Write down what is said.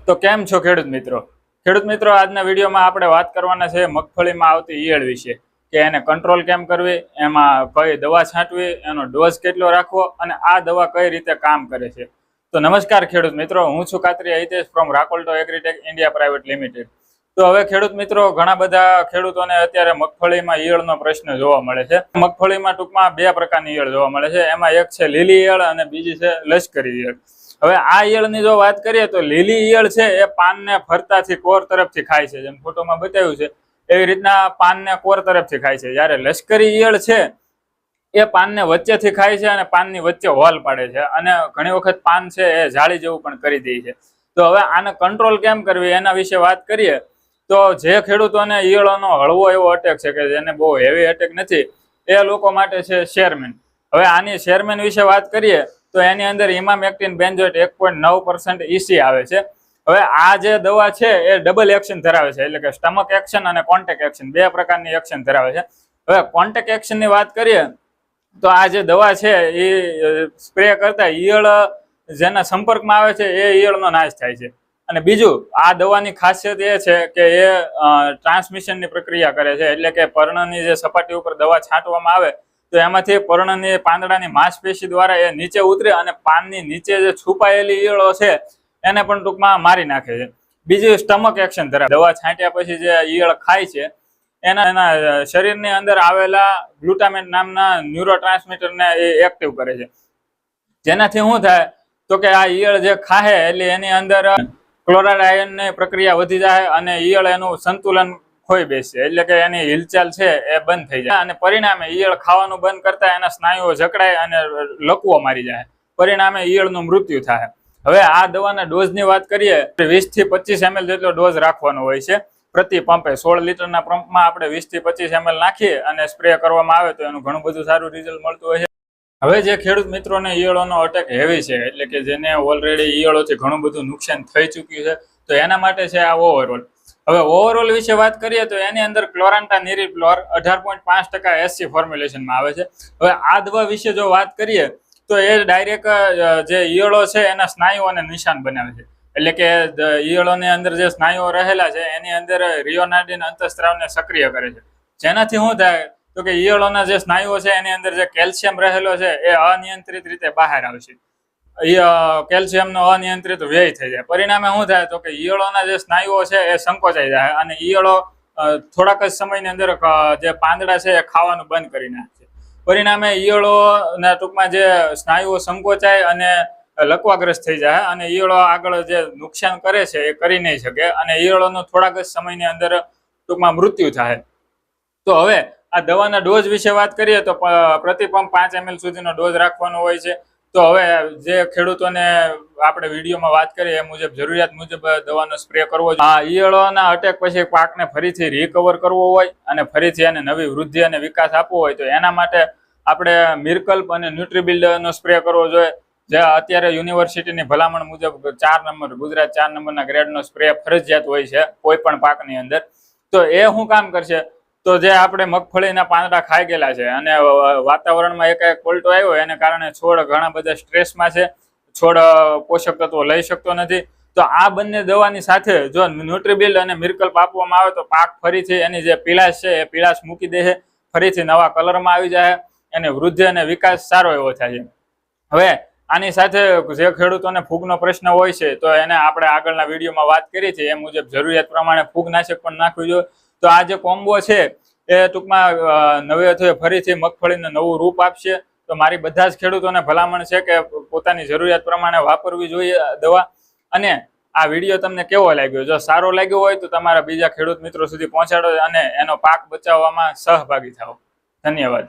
તો કેમ છો ખેડૂત મિત્રો? ખેડૂત મિત્રો, આજના વિડીયોમાં આપણે વાત કરવાના છે મગફળીમાં આવતી ઈયળ વિશે કે એને કંટ્રોલ કેમ કરવી, એમાં કઈ દવા છાંટવી, એનો ડોઝ કેટલો રાખવો અને આ દવા કઈ રીતે કામ કરે છે. તો નમસ્કાર ખેડૂત મિત્રો, હું છું Katariya Hitesh from Rakolto agritech India private limited. તો હવે ખેડૂત મિત્રો, ઘણા બધા ખેડૂતોને અત્યારે મગફળીમાં ઈયળનો પ્રશ્ન જોવા મળે છે. મગફળીમાં ટૂંકમાં બે પ્રકારની ઈયળ જોવા મળે છે. એમાં એક છે લીલી ઈયળ અને બીજી છે લશ્કરી ઈયળ. હવે આ ઈયળની જો વાત કરીએ તો લીલી ઈયળ છે એ પાનને ફરતાથી કોર તરફથી ખાય છે, જેમ ફોટોમાં બતાવ્યું છે એવી રીતના પાનને કોર તરફથી ખાય છે. જ્યારે લશ્કરી ઈયળ છે એ પાનને વચ્ચેથી ખાય છે અને પાનની વચ્ચે હોલ પાડે છે અને ઘણી વખત પાન છે એ જાળી જેવું પણ કરી દે છે. તો હવે આને કંટ્રોલ કેમ કરવી એના વિશે વાત કરીએ તો જે ખેડૂતોને ઈયળોનો હળવો એવો અટેક છે કે જેને બહુ હેવી અટેક નથી, એ લોકો માટે છે શેરમેન. હવે આની શેરમેન વિશે વાત કરીએ તો એની અંદર ઇમામેક્ટિન બેન્ઝોએટ 1.9% EC આવે છે. હવે આ જે દવા છે એ ડબલ એક્શન ધરાવે છે, એટલે કે સ્ટમક એક્શન અને કોન્ટેક્ટ એક્શન બે પ્રકારની એક્શન ધરાવે છે. હવે કોન્ટેક્ટ એક્શનની વાત કરીએ તો આ જે દવા છે એ સ્પ્રે કરતા ઈયળ જેના સંપર્કમાં આવે છે એ ઈયળનો નાશ થાય છે. અને બીજું, આ દવાની ખાસિયત એ છે કે એ ટ્રાન્સમિશનની પ્રક્રિયા કરે છે, એટલે કે પર્ણની જે સપાટી ઉપર દવા છાંટવામાં આવે તો એમાંથી પર્ણની પાંદડાની માંસપેશી દ્વારા એ નીચે ઉતરે અને પાનની નીચે જે છુપાયેલી ઈયળો છે એને પણ ટૂંકમાં મારી નાખે છે. બીજું સ્ટમક એક્શન ધરાવે, દવા છાંટ્યા પછી જે ઈયળ ખાય છે એના શરીરની અંદર આવેલા ગ્લુટામેટ નામના ન્યુરોટ્રાન્સમીટરને એ એક્ટિવ કરે છે. જેનાથી શું થાય તો કે આ ઈયળ જે ખાય એટલે એની અંદર ક્લોરાઇડ આયનની પ્રક્રિયા વધી જાય અને ઈયળ એનું સંતુલન ખોઈ બેસે, એટલે કે એની હિલચાલ છે એ બંધ થઈ જાય અને પરિણામે ઈયળ ખાવાનું બંધ કરતા એના સ્નાયુઓ જકડાય અને લકવો મારી જાય. પરિણામે ઈયળનું મૃત્યુ થાય. હવે આ દવાના ડોઝની વાત કરીએ 20 થી 25 ml જેટલો ડોઝ રાખવાનો હોય છે પ્રતિ પંપે. 16 લીટરના પંપમાં આપણે 20 થી 25 ml નાખીએ અને સ્પ્રે કરવામાં આવે તો એનું ઘણું બધું સારું રિઝલ્ટ મળતું હોય છે. હવે જે ખેડૂત મિત્રોને ઈયળોનો અટેક હેવી છે, એટલે કે જેને ઓલરેડી ઈયળોથી ઘણું બધું નુકસાન થઈ ચૂક્યું છે, તો એના માટે છે આ ઓવરઓલ. હવે ઓવરઓલ વિશે વાત કરીએ તો એની અંદર ક્લોરાન્ટા નિરીપ્લોર 18.5% SC ફોર્મ્યુલેશનમાં આવે છે. હવે આ દવા વિશે જો વાત કરીએ તો એ ડાયરેક્ટ જે ઈયળો છે એના સ્નાયુઓને નિશાન બનાવે છે, એટલે કે ઈયળોની અંદર જે સ્નાયુઓ રહેલા છે એની અંદર રિયોનાર્ડિન અંતઃસ્ત્રાવને સક્રિય કરે છે. જેનાથી શું થાય તો કે ઈયળોના જે સ્નાયુઓ છે એની અંદર જે કેલ્શિયમ રહેલો છે એ અનિયંત્રિત રીતે બહાર આવશે. કેલ્શિયમનો અનિયંત્રિત વ્યય થઈ જાય. પરિણામે શું થાય તો કે ઈયળોના જે સ્નાયુઓ છે એ સંકોચાઈ જાય અને ઈયળો થોડાક જ સમયની અંદર જે પાંદડા છે એ ખાવાનું બંધ કરી નાખે. પરિણામે ઈયળોના ટૂંકમાં જે સ્નાયુઓ સંકોચાય અને લકવાગ્રસ્ત થઈ જાય અને ઈયળો આગળ જે નુકસાન કરે છે એ કરી નહીં શકે અને ઈયળોનું થોડાક જ સમયની અંદર ટૂંકમાં મૃત્યુ થાય. તો હવે આ દવાના ડોઝ વિશે વાત કરીએ તો પ્રતિ પંપ 5 ml સુધીનો ડોઝ રાખવાનો હોય છે. તો હવે જે ખેડૂતોને આપણે વિડીયોમાં વાત કરીએ એ મુજબ જરૂરિયાત મુજબ દવાનો સ્પ્રે કરવો જોઈએ. આ ઈયળોના અટેક પછી પાકને ફરીથી રિકવર કરવો હોય અને ફરીથી એને નવી વૃદ્ધિ અને વિકાસ આપવો હોય તો એના માટે આપણે મિરકલ્પ અને ન્યુટ્રીબિલ્ડનો સ્પ્રે કરવો જોઈએ. જે અત્યારે યુનિવર્સિટીની ભલામણ મુજબ 4 નંબર ગુજરાત 4 નંબરના ગ્રેડનો સ્પ્રે ફરજિયાત હોય છે કોઈ પણ પાકની અંદર. તો એ શું કામ કરશે તો જે આપણે મગફળીના પાંદડા ખાઈ ગયેલા છે અને વાતાવરણમાં એકાએક પલટો આવ્યો એને કારણે છોડ ઘણા બધા સ્ટ્રેસમાં છે, છોડ પોષક તત્વો લઈ શકતો નથી. તો આ બંને દવાની સાથે જો ન્યુટ્રીબિલ્ડ અને મિરકલ્પ આપવામાં આવે તો પાક ફરીથી એની જે પીળાશ છે એ પીળાશ મૂકી દે છે, ફરીથી નવા કલરમાં આવી જાય, એની વૃદ્ધિ અને વિકાસ સારો એવો થાય છે. હવે આની સાથે જે ખેડૂતોને ફૂગનો પ્રશ્ન હોય છે તો એને આપણે આગળના વિડીયોમાં વાત કરી છે એ મુજબ જરૂરિયાત પ્રમાણે ફૂગનાશક પણ નાખવું જોઈએ. તો આ જે કોમ્બો છે એ ટૂંકમાં નવે અથવા ફરીથી મગફળીને નવું રૂપ આપશે. તો મારી બધા જ ખેડૂતોને ભલામણ છે કે પોતાની જરૂરિયાત પ્રમાણે વાપરવી જોઈએ દવા. અને આ વિડીયો તમને કેવો લાગ્યો? જો સારો લાગ્યો હોય તો તમારા બીજા ખેડૂત મિત્રો સુધી પહોંચાડો અને એનો પાક બચાવવામાં સહભાગી થાઓ. ધન્યવાદ.